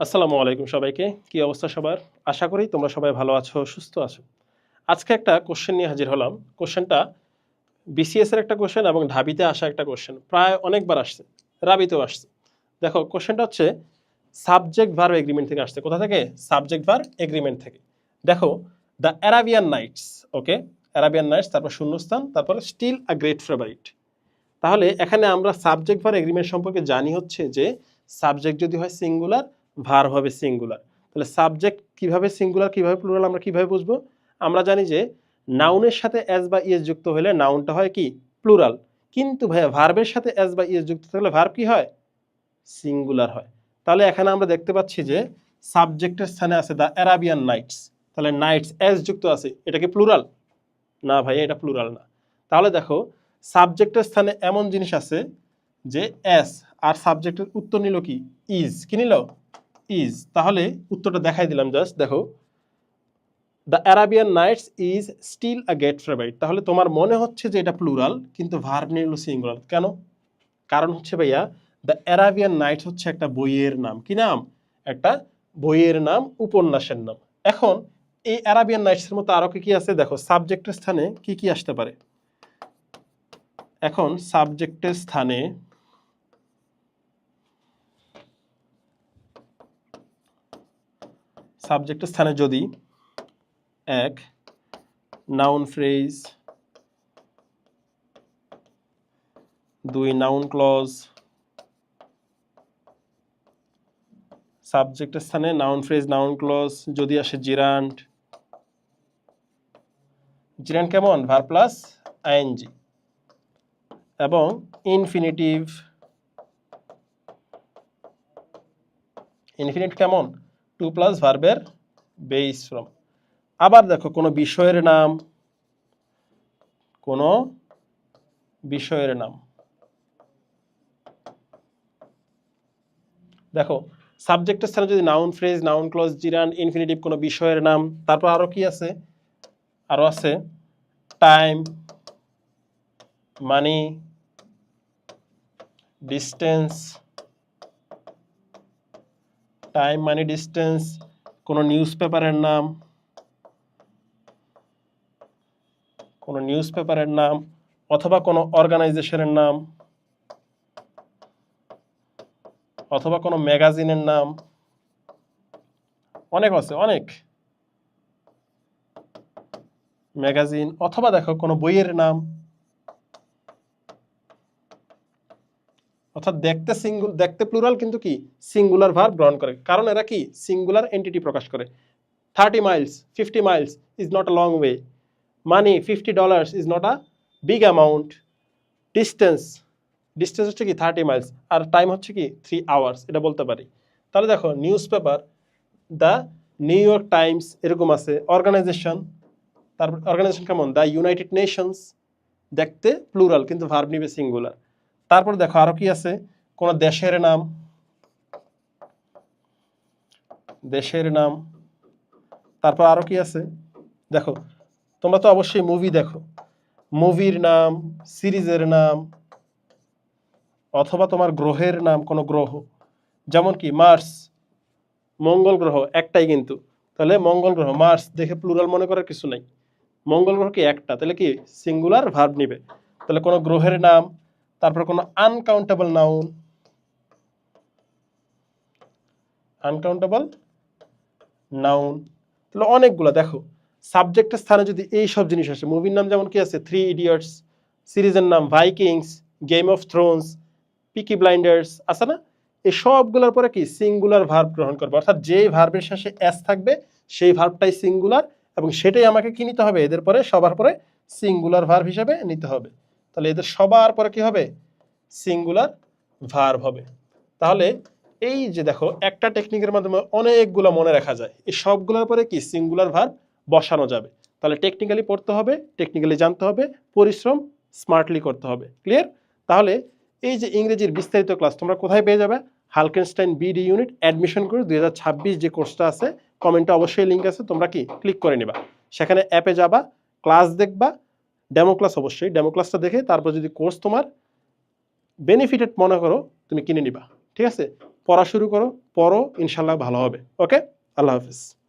আসসালামু আলাইকুম সবাইকে। কি অবস্থা সবার? আশা করি তোমরা সবাই ভালো আছো, সুস্থ আছো। আজকে একটা কোশ্চেন নিয়ে হাজির হলাম। কোশ্চেনটা বিসিএস এর একটা কোশ্চেন এবং ঢাবিতে আসা একটা কোশ্চেন। প্রায় অনেকবার আসছে, রাবিতেও আসছে। দেখো কোশ্চেনটা হচ্ছে সাবজেক্ট ভার্ব এগ্রিমেন্ট থেকে আসছে। কোথা থেকে? সাবজেক্ট ভার্ব এগ্রিমেন্ট থেকে। দেখো the Arabian Nights, okay, Arabian Nights, তারপর শূন্যস্থান, তারপর স্টিল আ গ্রেট ফেভারিট। তাহলে এখানে আমরা সাবজেক্ট ভার্ব এগ্রিমেন্ট সম্পর্কে জানি হচ্ছে যে সাবজেক্ট যদি হয় সিঙ্গুলার, ভার্ব হবে সিঙ্গুলার। তাহলে সাবজেক্ট কিভাবে সিঙ্গুলার, কিভাবে প্লুরাল আমরা কিভাবে বুঝবো? আমরা জানি যে নাউনের সাথে এস বা ইএস যুক্ত হলে নাউনটা হয় কি? প্লুরাল। কিন্তু ভাইয়া ভার্বের সাথে এস বা ইএস যুক্ত থাকলে ভার্ব কি হয়? সিঙ্গুলার হয়। তাহলে এখানে আমরা দেখতে পাচ্ছি যে সাবজেক্টের স্থানে আছে দ্য অ্যারাবিয়ান নাইটস। তাহলে নাইটস এস যুক্ত আছে, এটা কি প্লুরাল? না ভাই, এটা প্লুরাল না। তাহলে দেখো সাবজেক্টের স্থানে এমন জিনিস আছে যে এস, আর সাবজেক্টের উত্তর নিল কি? ইজ। কি নিল? ইজ। তাহলে উত্তরটা দেখাই দিলাম, জাস্ট দেখো the Arabian Nights is still a great favourite. তাহলে তোমার মনে হচ্ছে যে এটা প্লুরাল, কিন্তু ভার্ব নিল সিঙ্গুলার। কেন? কারণ হচ্ছে ভাইয়া দ্য অ্যারাবিয়ান নাইটস হচ্ছে একটা বইয়ের নাম। কি নাম? একটা বইয়ের নাম, উপন্যাসের নাম। এখন এই অ্যারাবিয়ান নাইটসের মতো আরো কি আছে দেখো, সাবজেক্টের স্থানে কি কি আসতে পারে। এখন সাবজেক্টের স্থানে যদি এক নাউন ফ্রেজ, দুই নাউন ক্লজ, সাবজেক্টের স্থানে নাউন ফ্রেজ, নাউন ক্লজ, যদি আসে জিরান্ড, জিরান্ড কেমন? ভার্ব প্লাস আইএনজি, এবং ইনফিনিটিভ, ইনফিনিট কেমন? টু প্লাস ভার্বের বেস ফ্রম। আবার দেখো কোনো বিষয়ের নাম, কোনো বিষয়ের নাম, দেখো সাবজেক্টের স্থানে যদি noun phrase, noun clause, gerund, infinitive, কোনো বিষয়ের নাম, তারপর আরো কি আছে? আরো আছে time, money, distance, time, money, distance, কোনো নিউজ পেপারের নাম, কোনো নিউজ পেপারের নাম, অথবা কোনো অর্গানাইজেশনের নাম, অথবা কোনো ম্যাগাজিনের নাম, অনেক আছে, অনেক ম্যাগাজিন, অথবা দেখো কোনো বইয়ের নাম। অর্থাৎ দেখতে প্লুরাল, কিন্তু কি সিঙ্গুলার ভার্ব গ্রহণ করে, কারণ এরা কি সিঙ্গুলার এন্টিটি প্রকাশ করে। 30 Miles, 50 Miles is not a long way. Money, $50 is not a big amount. Distance, distance হচ্ছে কি 30 মাইলস, আর টাইম হচ্ছে কি 3 আওয়ার্স, এটা বলতে পারি। তাহলে দেখো news paper, the new York Times, এরকম আছে। অর্গানাইজেশন, তারপর অর্গানাইজেশন কেমন? দ্য ইউনাইটেড নেশনস, দেখতে প্লুরাল কিন্তু ভার্ব নিবে সিঙ্গুলার। তারপর দেখো আরো কি আছে, কোন দেশের নাম, দেশের নাম, তারপর আরো কি আছে দেখো, তোমরা তো অবশ্যই মুভি দেখো, মুভির নাম, সিরিজের নাম, অথবা তোমার গ্রহের নাম, কোনো গ্রহ, যেমন কি মার্স, মঙ্গল গ্রহ একটাই কিন্তু, তাহলে মঙ্গল গ্রহ, মার্স দেখে প্লুরাল মনে করার কিছু নাই, মঙ্গল গ্রহ কি একটা, তাহলে কি সিঙ্গুলার ভার্ব নিবে। তাহলে কোনো গ্রহের নাম, তারপর কোনো আনকাউন্টেবল নাউন, আনকাউন্টেবল নাউন, তাহলে অনেকগুলো। দেখো সাবজেক্টের স্থানে যদি এই সব জিনিস আসে, মুভির নাম যেমন কি আছে 3 ইডিয়টস, সিরিজের নাম Vikings, game of Thrones, পিকি Blinders, আছে না? এই সবগুলোর পরে কি সিঙ্গুলার ভার্ব গ্রহণ করবে, অর্থাৎ যেই ভার্বের শেষে এস থাকবে সেই ভার্বটাই সিঙ্গুলার, এবং সেটাই আমাকে কি নিতে হবে? এদের পরে সবার পরে সিঙ্গুলার ভার্ব হিসেবে নিতে হবে। তাহলে এদের সবার পরে কি হবে? সিঙ্গুলার ভার্ব হবে। তাহলে এই যে দেখো একটা টেকনিকের মাধ্যমে অনেকগুলো মনে রাখা যায়, এই সবগুলোর পরে কি সিঙ্গুলার ভার্ব বসানো যাবে। তাহলে টেকনিক্যালি পড়তে হবে, টেকনিক্যালি জানতে হবে, পরিশ্রম স্মার্টলি করতে হবে। ক্লিয়ার? তাহলে এই যে ইংরেজির বিস্তারিত ক্লাস তোমরা কোথায় পেয়ে যাবে? হালকেনস্টাইন বিডি ইউনিট অ্যাডমিশন করে 2026 যে কোর্সটা আছে, কমেন্টে অবশ্যই লিঙ্ক আছে, তোমরা কি ক্লিক করে নিবা, সেখানে অ্যাপে যাবা, ক্লাস দেখবা, ডেমো ক্লাস, অবশ্যই ডেমো ক্লাসটা দেখে তারপর যদি কোর্স তোমার বেনিফিটেড মনে করো, তুমি কিনে নিবা। ঠিক আছে? পড়া শুরু করো, পড়ো, ইনশাল্লাহ ভালো হবে। ওকে, আল্লাহ হাফিজ।